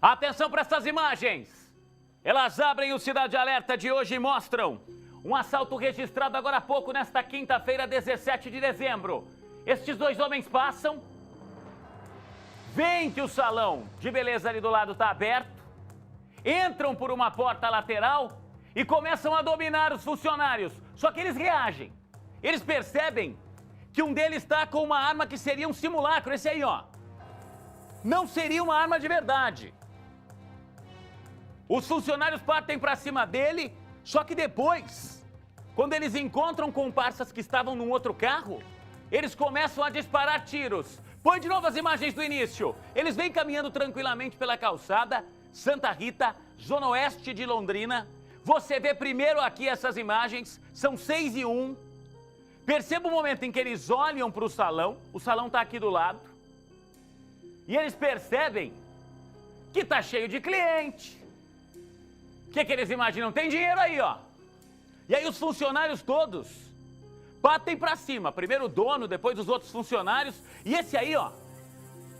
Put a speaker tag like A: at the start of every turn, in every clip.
A: Atenção para essas imagens. Elas abrem o Cidade Alerta de hoje e mostram um assalto registrado agora há pouco, nesta quinta-feira, 17 de dezembro. Estes dois homens passam, veem que o salão de beleza ali do lado está aberto, entram por uma porta lateral e começam a dominar os funcionários. Só que eles reagem. Eles percebem que um deles está com uma arma que seria um simulacro. Esse aí, ó. Não seria uma arma de verdade. Os funcionários partem para cima dele, só que depois, quando eles encontram comparsas que estavam num outro carro, eles começam a disparar tiros. Põe de novo as imagens do início. Eles vêm caminhando tranquilamente pela calçada Santa Rita, zona oeste de Londrina. Você vê primeiro aqui essas imagens, são 6:01. Perceba o momento em que eles olham para o salão está aqui do lado, e eles percebem que está cheio de cliente. O que eles imaginam? Tem dinheiro aí, ó. E aí os funcionários todos batem pra cima. Primeiro o dono, depois os outros funcionários. E esse aí, ó.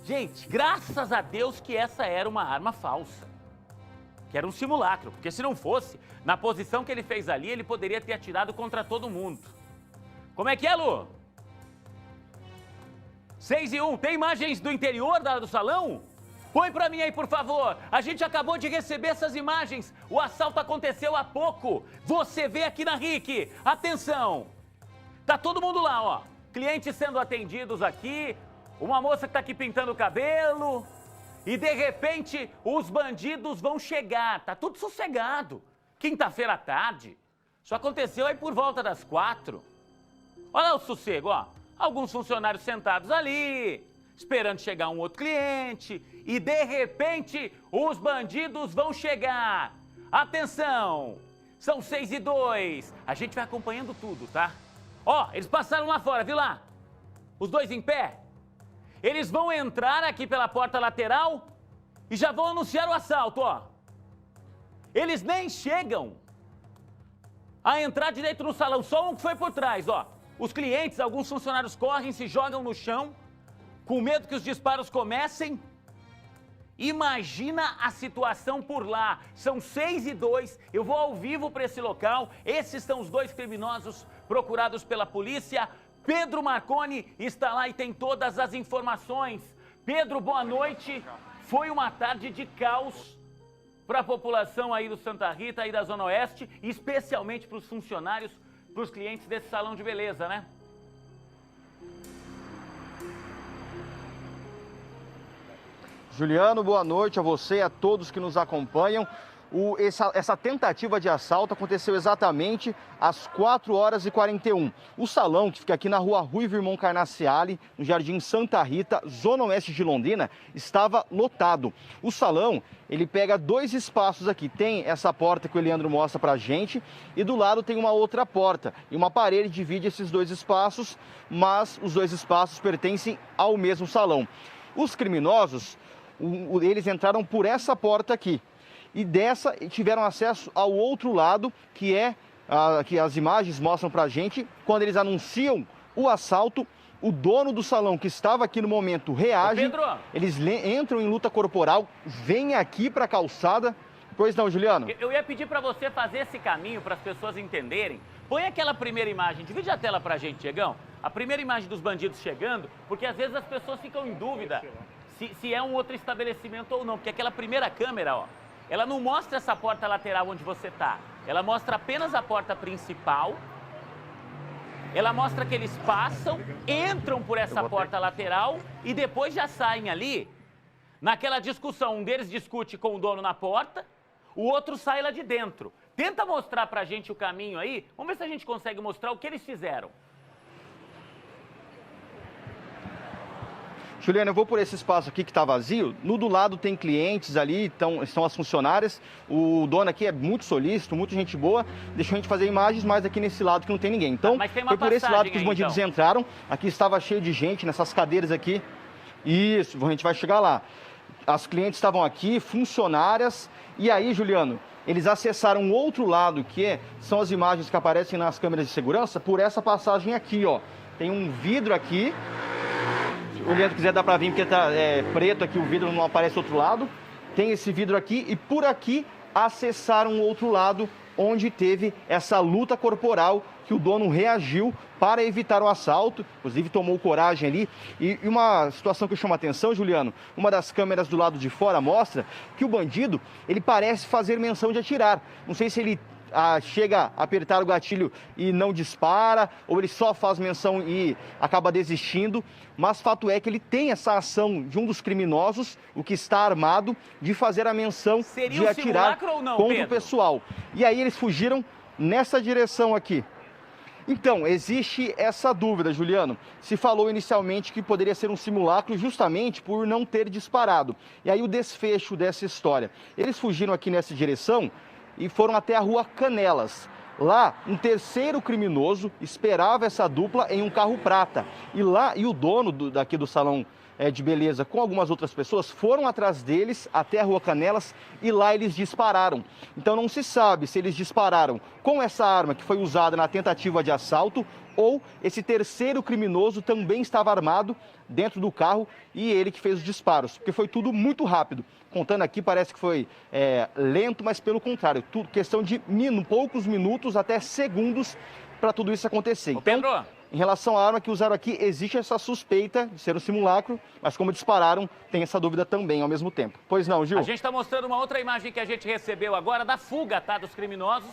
A: Gente, graças a Deus que essa era uma arma falsa. Que era um simulacro. Porque se não fosse, na posição que ele fez ali, ele poderia ter atirado contra todo mundo. Como é que é, Lu? 6:01. Tem imagens do interior do salão? Põe pra mim aí, por favor. A gente acabou de receber essas imagens. O assalto aconteceu há pouco. Você vê aqui na RIC. Atenção. Tá todo mundo lá, ó. Clientes sendo atendidos aqui. Uma moça que tá aqui pintando o cabelo. E de repente, os bandidos vão chegar. Tá tudo sossegado. Quinta-feira à tarde. Isso aconteceu aí por volta das 4. Olha lá o sossego, ó. Alguns funcionários sentados ali, esperando chegar um outro cliente, e de repente os bandidos vão chegar. Atenção, são 6:02. A gente vai acompanhando tudo, tá? Ó, eles passaram lá fora, viu lá? Os dois em pé. Eles vão entrar aqui pela porta lateral e já vão anunciar o assalto, ó. Eles nem chegam a entrar direito no salão, só um que foi por trás, ó. Os clientes, alguns funcionários correm, se jogam no chão, com medo que os disparos comecem. Imagina a situação por lá. São 6:02, eu vou ao vivo para esse local. Esses são os dois criminosos procurados pela polícia. Pedro Marconi está lá e tem todas as informações. Pedro, boa noite. Foi uma tarde de caos para a população aí do Santa Rita, aí da Zona Oeste, especialmente para os funcionários, para os clientes desse salão de beleza, né?
B: Juliano, boa noite a você e a todos que nos acompanham. Essa tentativa de assalto aconteceu exatamente às 4h41. O salão, que fica aqui na rua Ruivo Irmão Carnaciale, no Jardim Santa Rita, zona oeste de Londrina, estava lotado. O salão, ele pega dois espaços aqui. Tem essa porta que o Leandro mostra pra gente e do lado tem uma outra porta. E uma parede divide esses dois espaços, mas os dois espaços pertencem ao mesmo salão. Os criminosos, eles entraram por essa porta aqui. E dessa tiveram acesso ao outro lado, que é que as imagens mostram pra gente. Quando eles anunciam o assalto, o dono do salão que estava aqui no momento reage.
A: Pedro.
B: Eles entram em luta corporal, vêm aqui pra calçada. Pois não, Juliano?
A: Eu ia pedir pra você fazer esse caminho para as pessoas entenderem. Põe aquela primeira imagem, divide a tela pra gente, Diegão. A primeira imagem dos bandidos chegando, porque às vezes as pessoas ficam em dúvida se é um outro estabelecimento ou não. Porque aquela primeira câmera, ó, ela não mostra essa porta lateral onde você tá. Ela mostra apenas a porta principal. Ela mostra que eles passam, entram por essa porta lateral e depois já saem ali. Naquela discussão, um deles discute com o dono na porta, o outro sai lá de dentro. Tenta mostrar pra gente o caminho aí. Vamos ver se a gente consegue mostrar o que eles fizeram.
B: Juliano, eu vou por esse espaço aqui que está vazio. No do lado tem clientes ali, estão as funcionárias. O dono aqui é muito solícito, muita gente boa. Deixa a gente fazer imagens, mas aqui nesse lado que não tem ninguém. Então, foi por esse lado que os bandidos entraram. Aqui estava cheio de gente, nessas cadeiras aqui. Isso, a gente vai chegar lá. As clientes estavam aqui, funcionárias. E aí, Juliano, eles acessaram um outro lado, que são as imagens que aparecem nas câmeras de segurança, por essa passagem aqui, ó. Tem um vidro aqui. Se o Leandro quiser dar para vir, porque tá preto aqui, o vidro não aparece do outro lado. tem esse vidro aqui e por aqui acessaram o outro lado, onde teve essa luta corporal que o dono reagiu para evitar o assalto, inclusive tomou coragem ali. E uma situação que chama atenção, Juliano, uma das câmeras do lado de fora mostra que o bandido, ele parece fazer menção de atirar. Não sei se ele chega a apertar o gatilho e não dispara, ou ele só faz menção e acaba desistindo, mas fato é que ele tem essa ação de um dos criminosos, o que está armado, de fazer a menção de atirar contra o pessoal. E aí eles fugiram nessa direção aqui. Então, existe essa dúvida, Juliano. Se falou inicialmente que poderia ser um simulacro justamente por não ter disparado. E aí o desfecho dessa história. Eles fugiram aqui nessa direção e foram até a Rua Canelas. Lá, um terceiro criminoso esperava essa dupla em um carro prata. E o dono daqui do salão de beleza, com algumas outras pessoas, foram atrás deles até a Rua Canelas e lá eles dispararam. Então não se sabe se eles dispararam com essa arma que foi usada na tentativa de assalto ou esse terceiro criminoso também estava armado dentro do carro e ele que fez os disparos, porque foi tudo muito rápido. Contando aqui, parece que foi lento, mas pelo contrário, questão de poucos minutos até segundos para tudo isso acontecer. Então,
A: Pedro,
B: em relação à arma que usaram aqui, existe essa suspeita de ser um simulacro, mas como dispararam, tem essa dúvida também ao mesmo tempo. Pois não, Gil?
A: A gente está mostrando uma outra imagem que a gente recebeu agora da fuga, tá, dos criminosos.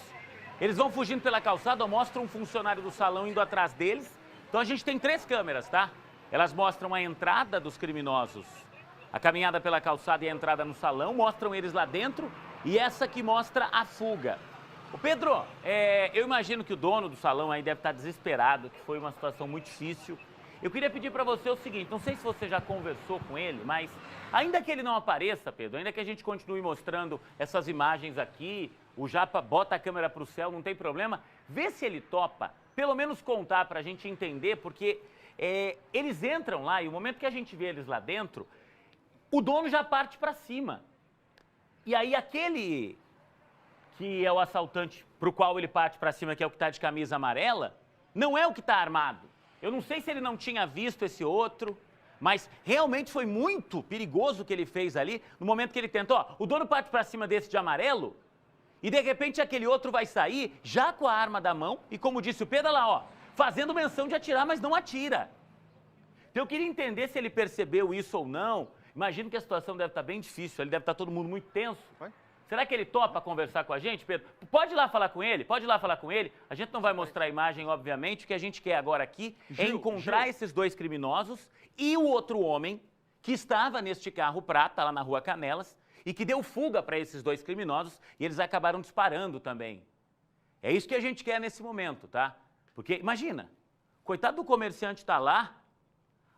A: Eles vão fugindo pela calçada, mostram um funcionário do salão indo atrás deles. Então a gente tem 3 câmeras, tá? Elas mostram a entrada dos criminosos, a caminhada pela calçada e a entrada no salão, mostram eles lá dentro e essa que mostra a fuga. Ô Pedro, eu imagino que o dono do salão aí deve estar desesperado, que foi uma situação muito difícil. Eu queria pedir para você o seguinte, não sei se você já conversou com ele, mas ainda que ele não apareça, Pedro, ainda que a gente continue mostrando essas imagens aqui, o Japa bota a câmera para o céu, não tem problema, vê se ele topa, pelo menos contar para a gente entender, porque eles entram lá e o momento que a gente vê eles lá dentro, o dono já parte para cima. E aí aquele que é o assaltante para o qual ele parte para cima, que é o que está de camisa amarela, não é o que está armado. Eu não sei se ele não tinha visto esse outro, mas realmente foi muito perigoso o que ele fez ali, no momento que ele tentou. Ó, o dono parte para cima desse de amarelo, e de repente aquele outro vai sair já com a arma da mão, e como disse o Pedro lá, ó, fazendo menção de atirar, mas não atira. Então eu queria entender se ele percebeu isso ou não. Imagino que a situação deve estar bem difícil, ele deve estar todo mundo muito tenso. Será que ele topa conversar com a gente, Pedro? Pode ir lá falar com ele, pode ir lá falar com ele. A gente não vai mostrar a imagem, obviamente. O que a gente quer agora aqui é encontrar esses 2 criminosos e o outro homem que estava neste carro prata, lá na Rua Canelas, e que deu fuga para esses 2 criminosos e eles acabaram disparando também. É isso que a gente quer nesse momento, tá? Porque, imagina, coitado do comerciante tá lá,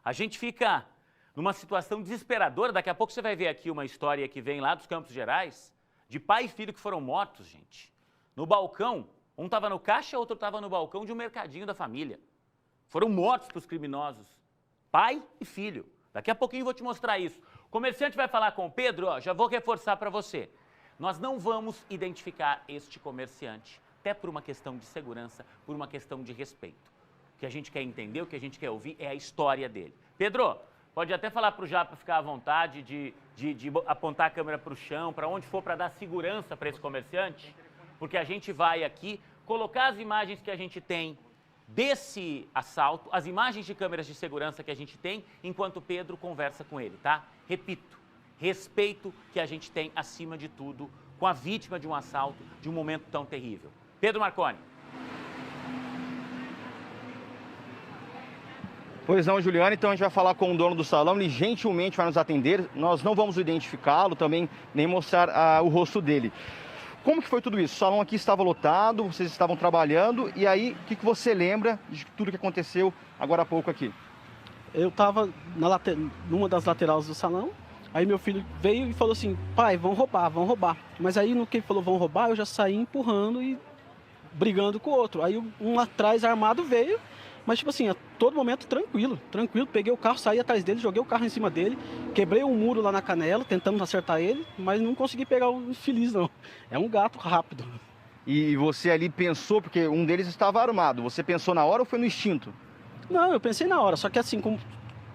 A: a gente fica numa situação desesperadora. Daqui a pouco você vai ver aqui uma história que vem lá dos Campos Gerais, de pai e filho que foram mortos, gente. No balcão, um estava no caixa, outro estava no balcão de um mercadinho da família. Foram mortos pelos criminosos, pai e filho. Daqui a pouquinho eu vou te mostrar isso. O comerciante vai falar com o Pedro, ó, já vou reforçar para você. Nós não vamos identificar este comerciante, até por uma questão de segurança, por uma questão de respeito. O que a gente quer entender, o que a gente quer ouvir é a história dele. Pedro, pode até falar para o Japa ficar à vontade de apontar a câmera para o chão, para onde for, para dar segurança para esse comerciante, porque a gente vai aqui colocar as imagens que a gente tem desse assalto, as imagens de câmeras de segurança que a gente tem, enquanto o Pedro conversa com ele, tá? Repito, respeito que a gente tem acima de tudo com a vítima de um assalto, de um momento tão terrível. Pedro Marconi.
B: Pois não, Juliana, então a gente vai falar com o dono do salão, ele gentilmente vai nos atender, nós não vamos identificá-lo também, nem mostrar o rosto dele. Como que foi tudo isso? O salão aqui estava lotado, vocês estavam trabalhando, e aí, o que você lembra de tudo que aconteceu agora há pouco aqui?
C: Eu estava numa das laterais do salão, aí meu filho veio e falou assim, pai, vão roubar, vão roubar. Mas aí no que ele falou, vão roubar, eu já saí empurrando e brigando com o outro. Aí um atrás armado veio, mas tipo assim, a todo momento tranquilo, peguei o carro, saí atrás dele, joguei o carro em cima dele, quebrei um muro lá na canela, tentamos acertar ele, mas não consegui pegar o infeliz não, é um gato rápido.
B: E você ali pensou, porque um deles estava armado, você pensou na hora ou foi no instinto?
C: Não, eu pensei na hora, só que assim,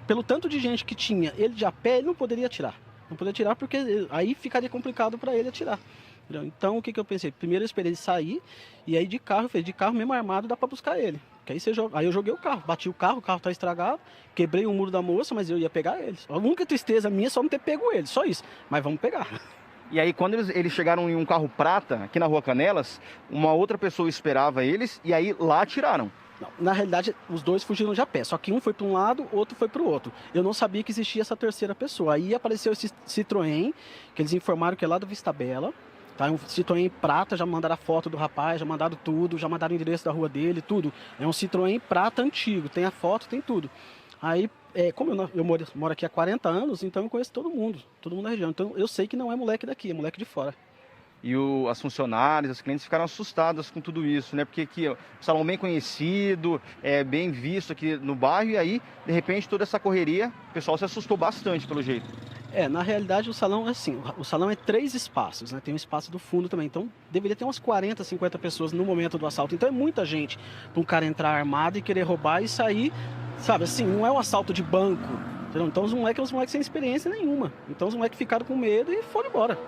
C: pelo tanto de gente que tinha, ele de a pé, ele não poderia atirar. Não podia atirar porque aí ficaria complicado para ele atirar. Entendeu? Então, o que eu pensei? Primeiro eu esperei ele sair, e aí de carro mesmo armado dá para buscar ele. Que aí, aí eu joguei o carro, bati o carro tá estragado, quebrei o muro da moça, mas eu ia pegar eles. A única tristeza minha é só não ter pego ele, só isso. Mas vamos pegar.
B: E aí, quando eles chegaram em um carro prata, aqui na Rua Canelas, uma outra pessoa esperava eles, e aí lá atiraram.
C: Não, na realidade, os dois fugiram de a pé, só que um foi para um lado, outro foi para o outro. Eu não sabia que existia essa terceira pessoa. Aí apareceu esse Citroën, que eles informaram que é lá do Vista Bela. Tá, um Citroën prata, já mandaram a foto do rapaz, já mandaram tudo, já mandaram o endereço da rua dele, tudo. É um Citroën prata antigo, tem a foto, tem tudo. Aí, como eu moro aqui há 40 anos, então eu conheço todo mundo da região. Então eu sei que não é moleque daqui, é moleque de fora.
B: E as funcionárias, os clientes ficaram assustados com tudo isso, né? Porque aqui, o salão bem conhecido, bem visto aqui no bairro, e aí, de repente, toda essa correria, o pessoal se assustou bastante pelo jeito.
C: Na realidade o salão é assim, o salão é 3 espaços, né? Tem um espaço do fundo também, então deveria ter umas 40, 50 pessoas no momento do assalto. Então é muita gente para um cara entrar armado e querer roubar e sair, sabe, assim, não é um assalto de banco, entendeu? Então os moleques sem experiência nenhuma, então os moleques ficaram com medo e foram embora.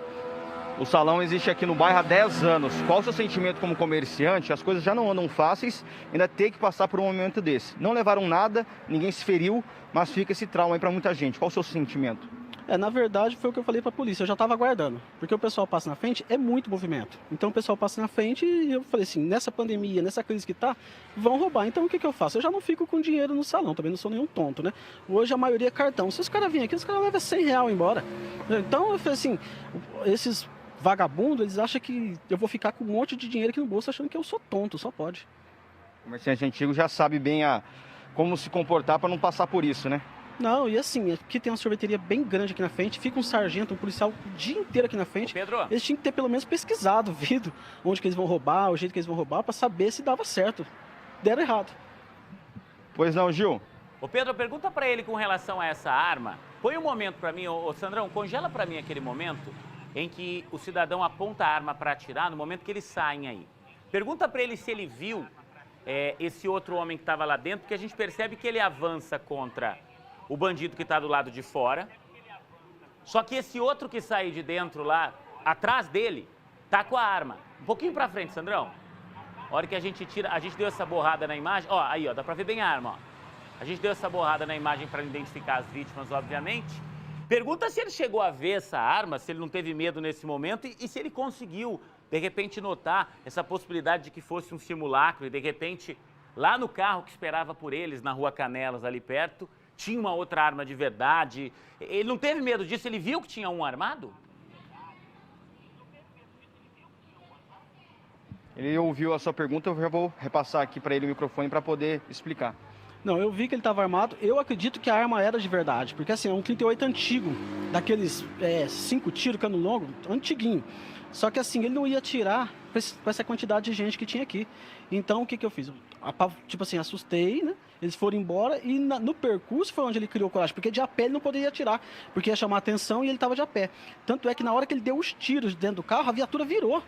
B: O salão existe aqui no bairro há 10 anos. Qual o seu sentimento como comerciante? As coisas já não andam fáceis, ainda ter que passar por um momento desse. Não levaram nada, ninguém se feriu, mas fica esse trauma aí para muita gente. Qual o seu sentimento?
C: Na verdade, foi o que eu falei para a polícia, eu já estava aguardando, porque o pessoal passa na frente, é muito movimento. Então o pessoal passa na frente e eu falei assim, nessa pandemia, nessa crise que tá, vão roubar. Então o que eu faço? Eu já não fico com dinheiro no salão, também não sou nenhum tonto, né? Hoje a maioria é cartão. Se os caras virem aqui, os caras levam R$100 embora. Então eu falei assim, esses vagabundos, eles acham que eu vou ficar com um monte de dinheiro aqui no bolso achando que eu sou tonto, só pode.
B: O comerciante antigo já sabe bem como se comportar para não passar por isso, né?
C: Não, e assim, aqui tem uma sorveteria bem grande aqui na frente, fica um sargento, um policial o dia inteiro aqui na frente.
A: Pedro,
C: eles tinham que ter pelo menos pesquisado, visto onde que eles vão roubar, o jeito que eles vão roubar, para saber se dava certo. Deram errado.
B: Pois não, Gil?
A: Ô Pedro, pergunta pra ele com relação a essa arma. Põe um momento pra mim, ô Sandrão, congela pra mim aquele momento em que o cidadão aponta a arma para atirar, no momento que eles saem aí. Pergunta para ele se ele viu esse outro homem que estava lá dentro, porque a gente percebe que ele avança contra o bandido que está do lado de fora. Só que esse outro que sai de dentro lá, atrás dele, tá com a arma. Um pouquinho para frente, Sandrão. A hora que a gente deu essa borrada na imagem, ó, aí, ó, dá para ver bem a arma, ó. A gente deu essa borrada na imagem para identificar as vítimas, obviamente. Pergunta se ele chegou a ver essa arma, se ele não teve medo nesse momento e se ele conseguiu, de repente, notar essa possibilidade de que fosse um simulacro e, de repente, lá no carro que esperava por eles, na Rua Canelas, ali perto, tinha uma outra arma de verdade. Ele não teve medo disso? Ele viu que tinha um armado?
B: Ele ouviu a sua pergunta, eu já vou repassar aqui para ele o microfone para poder explicar.
C: Não, eu vi que ele estava armado, eu acredito que a arma era de verdade, porque assim, é um 38 antigo, daqueles 5 tiros, cano longo, antiguinho. Só que assim, ele não ia atirar com essa quantidade de gente que tinha aqui. Então, o que eu fiz? Tipo assim, assustei, né? Eles foram embora e no percurso foi onde ele criou coragem, porque de a pé ele não poderia atirar, porque ia chamar a atenção e ele estava de a pé. Tanto é que na hora que ele deu os tiros dentro do carro, a viatura virou.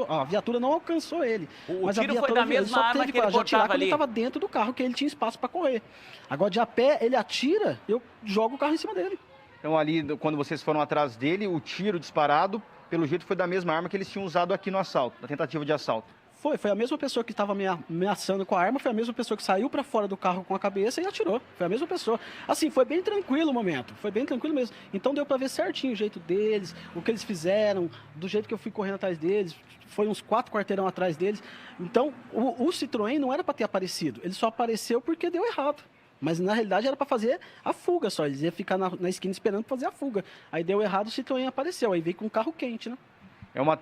C: A viatura não alcançou ele.
A: Mas o tiro foi da mesma arma que ele portava ali.
C: Ele estava dentro do carro, que ele tinha espaço para correr. Agora, de a pé, ele atira, eu jogo o carro em cima dele.
B: Então, ali, quando vocês foram atrás dele, o tiro disparado, pelo jeito, foi da mesma arma que eles tinham usado aqui no assalto, na tentativa de assalto.
C: Foi a mesma pessoa que estava me ameaçando com a arma, foi a mesma pessoa que saiu para fora do carro com a cabeça e atirou. Foi a mesma pessoa. Assim, foi bem tranquilo o momento, foi bem tranquilo mesmo. Então deu para ver certinho o jeito deles, o que eles fizeram, do jeito que eu fui correndo atrás deles. Foi uns 4 quarteirão atrás deles. Então, o Citroën não era para ter aparecido, ele só apareceu porque deu errado. Mas na realidade era para fazer a fuga só, eles iam ficar na esquina esperando para fazer a fuga. Aí deu errado, o Citroën apareceu, aí veio com um carro quente, né?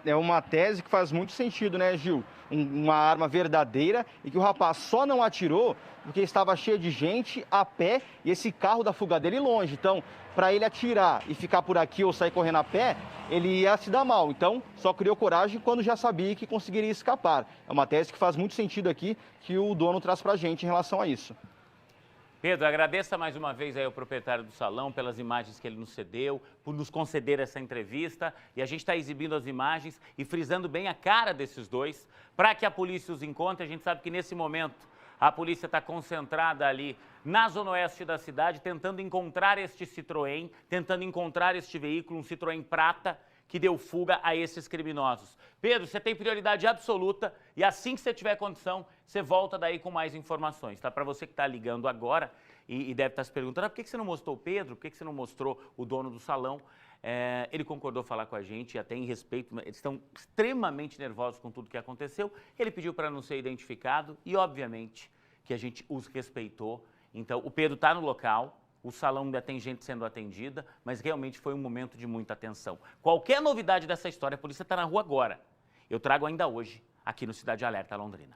B: É uma tese que faz muito sentido, né, Gil? Uma arma verdadeira e que o rapaz só não atirou porque estava cheio de gente a pé e esse carro da fuga dele longe. Então, para ele atirar e ficar por aqui ou sair correndo a pé, ele ia se dar mal. Então, só criou coragem quando já sabia que conseguiria escapar. É uma tese que faz muito sentido aqui, que o dono traz para a gente em relação a isso.
A: Pedro, agradeça mais uma vez aí ao proprietário do salão pelas imagens que ele nos cedeu, por nos conceder essa entrevista. E a gente está exibindo as imagens e frisando bem a cara desses dois, para que a polícia os encontre. A gente sabe que nesse momento A polícia está concentrada ali na zona oeste da cidade, tentando encontrar este Citroën, tentando encontrar este veículo, um Citroën prata, que deu fuga a esses criminosos. Pedro, você tem prioridade absoluta e assim que você tiver condição, você volta daí com mais informações, tá? Para você que está ligando agora e deve estar se perguntando, por que você não mostrou o Pedro? Por que você não mostrou o dono do salão? Ele concordou falar com a gente, até em respeito, eles estão extremamente nervosos com tudo que aconteceu. Ele pediu para não ser identificado e, obviamente, que a gente os respeitou. Então, o Pedro está no local, o salão ainda tem gente sendo atendida, mas realmente foi um momento de muita atenção. Qualquer novidade dessa história, a polícia está na rua agora. Eu trago ainda hoje, aqui no Cidade Alerta Londrina.